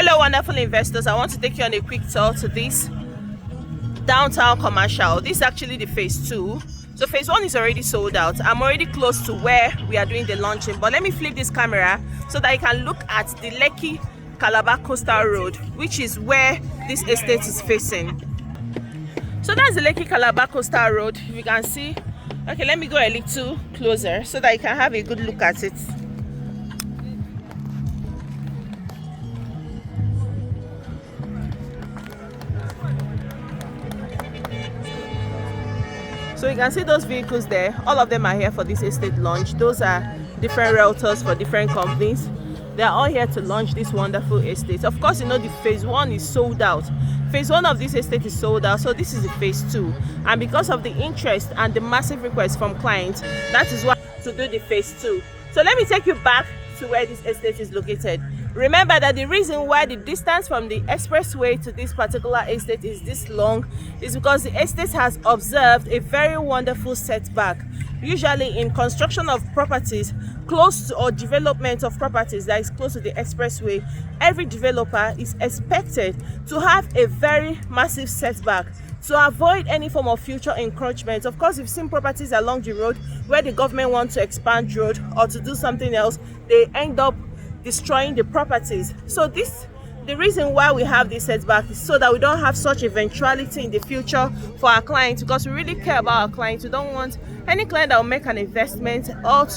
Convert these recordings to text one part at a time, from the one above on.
Hello wonderful investors, I want to take you on a quick tour to this downtown commercial. This is actually the phase 2. So phase 1 is already sold out. I'm already close to where we are doing the launching, but let me flip this camera so that you can look at the Lekki Calabar Coastal Road, which is where this estate is facing. So that's the Lekki Calabar Coastal Road. If you can see, okay, let me go a little closer so that you can have a good look at it. So you can see those vehicles there. All of them are here for this estate launch. Those are different realtors for different companies. They are all here to launch this wonderful estate. Of course, you know the phase 1 is sold out. Phase 1 of this estate is sold out, so this is the phase 2. And because of the interest and the massive request from clients, that is why to do the phase 2. So let me take you back to where this estate is located. Remember that the reason why the distance from the expressway to this particular estate is this long is because the estate has observed a very wonderful setback. Usually in construction of properties close to, or development of properties that is close to the expressway, every developer is expected to have a very massive setback to avoid any form of future encroachment. Of course, you've seen properties along the road where the government wants to expand road or to do something else, they end up destroying the properties. So the reason why we have this setback is so that we don't have such eventuality in the future for our clients, because we really care about our clients. We don't want any client that will make an investment or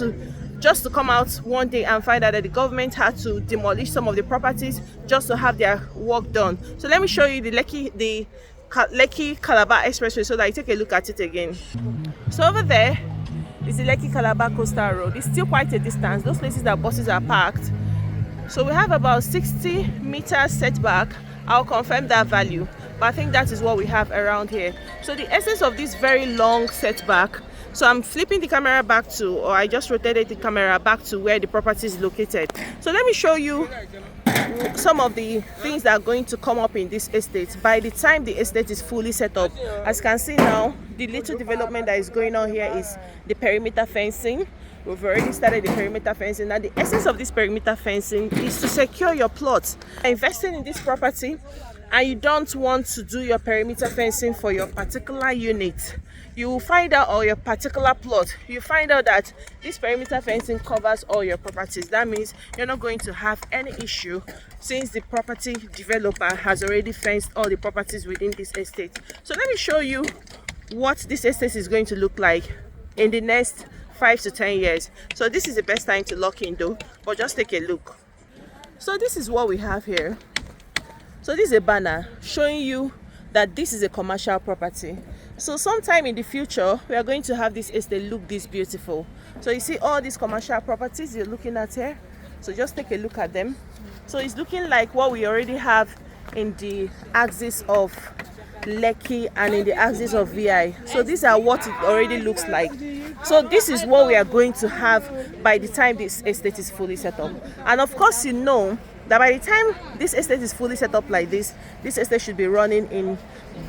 just to come out one day and find out that the government had to demolish some of the properties just to have their work done. So let me show you the Lekki Calabar Expressway so that you take a look at it again. So over there is the Lekki Calabar Coastal Road. It's still quite a distance. Those places that buses are parked. So we have about 60 meters setback. I'll confirm that value, but I think that is what we have around here. So the essence of this very long setback, so I'm flipping the camera back to, or I just rotated the camera back to where the property is located. So let me show you some of the things that are going to come up in this estate by the time the estate is fully set up. As you can see now, the little development that is going on here is the perimeter fencing. We've already started the perimeter fencing. Now the essence of this perimeter fencing is to secure your plots. Investing in this property and you don't want to do your perimeter fencing for your particular unit, you will find out, or your particular plot, you find out that this perimeter fencing covers all your properties. That means you're not going to have any issue since the property developer has already fenced all the properties within this estate. So let me show you what this estate is going to look like in the next 5 to 10 years. So this is the best time to lock in though, but just take a look. So this is what we have here. So this is a banner showing you that this is a commercial property. So sometime in the future, we are going to have this estate look this beautiful. So you see all these commercial properties you're looking at here. So just take a look at them. So it's looking like what we already have in the axis of Lekki and in the axis of VI. So these are what it already looks like. So this is what we are going to have by the time this estate is fully set up. And of course, you know that by the time this estate is fully set up like this estate should be running in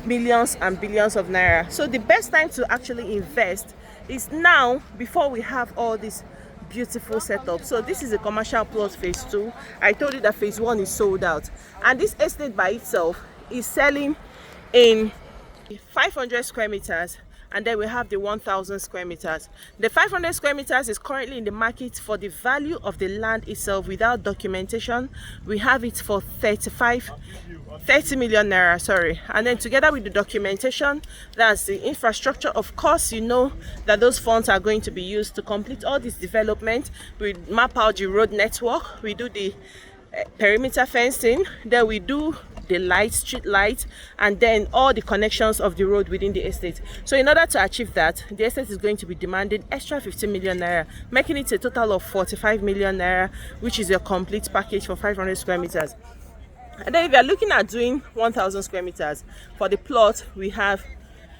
millions and billions of naira. So the best time to actually invest is now, before we have all this beautiful setup. So this is a commercial plot phase 2. I told you that phase 1 is sold out, and this estate by itself is selling in 500 square meters, and then we have the 1000 square meters. The 500 square meters is currently in the market for the value of the land itself without documentation. We have it for 30 million naira, sorry. And then together with the documentation, that's the infrastructure. Of course, you know that those funds are going to be used to complete all this development. We map out the road network, we do the perimeter fencing, then we do the light, street light, and then all the connections of the road within the estate. So in order to achieve that, the estate is going to be demanding extra 50 million naira, making it a total of 45 million naira, which is a complete package for 500 square meters. And then if you are looking at doing 1000 square meters for the plot, we have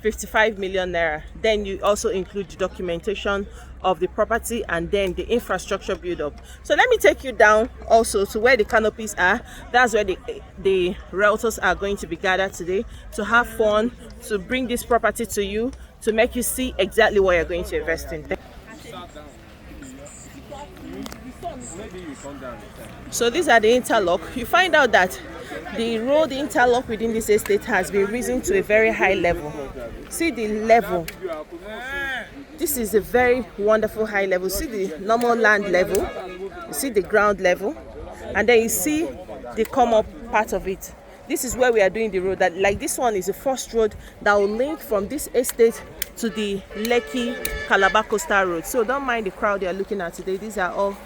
55 million naira. Then you also include the documentation of the property and then the infrastructure build up. So let me take you down also to where the canopies are. That's where the realtors are going to be gathered today to have fun, to bring this property to you, to make you see exactly what you're going to invest in. So these are the interlock. You find out that the road interlock within this estate has been risen to a very high level. See the level. This is a very wonderful high level. See the normal land level, you see the ground level, and then you see the come up part of it. This is where we are doing the road. That like this one is the first road that will link from this estate to the Lekki Calabar Coastal Road. So don't mind the crowd you are looking at today. These are all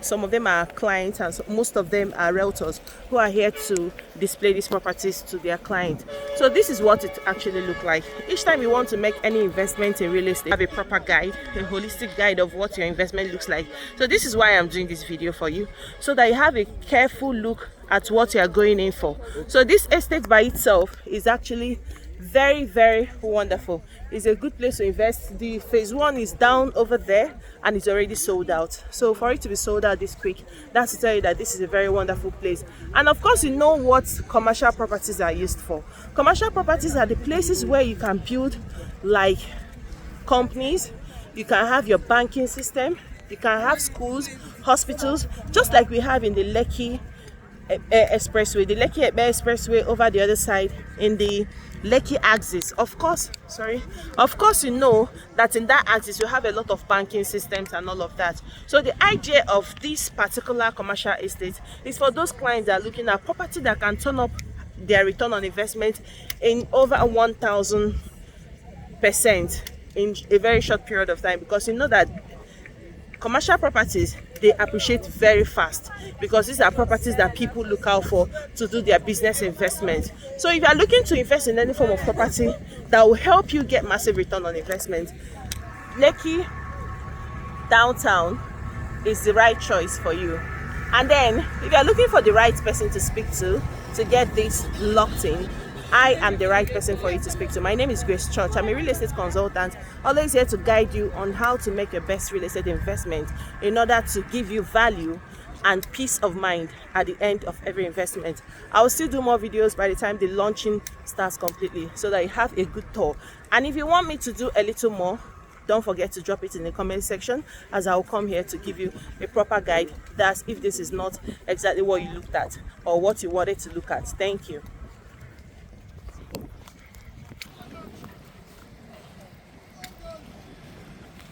some of them are clients, and most of them are realtors who are here to display these properties to their client. So this is what it actually looks like. Each time you want to make any investment in real estate, have a proper guide, a holistic guide of what your investment looks like. So this is why I'm doing this video for you, so that you have a careful look at what you are going in for. So this estate by itself is actually very, very wonderful. It's a good place to invest. The phase 1 is down over there and it's already sold out. So for it to be sold out this quick, that's to tell you that this is a very wonderful place. And of course, you know what commercial properties are used for. Commercial properties are the places where you can build like companies, you can have your banking system, you can have schools, hospitals, just like we have in the Lekki expressway, the Lekki expressway over the other side in the Lekki axis. Of course, you know that in that axis you have a lot of banking systems and all of that. So the idea of this particular commercial estate is for those clients that are looking at property that can turn up their return on investment in over 1000% in a very short period of time, because you know that commercial properties, they appreciate very fast, because these are properties that people look out for to do their business investment. So if you are looking to invest in any form of property that will help you get massive return on investment, Lekki downtown is the right choice for you. And then if you are looking for the right person to speak to get this locked in, I am the right person for you to speak to. My name is Grace Church. I'm a real estate consultant, always here to guide you on how to make your best real estate investment in order to give you value and peace of mind at the end of every investment. I will still do more videos by the time the launching starts completely, so that you have a good tour. And if you want me to do a little more, don't forget to drop it in the comment section, as I will come here to give you a proper guide. That's if this is not exactly what you looked at or what you wanted to look at. Thank you.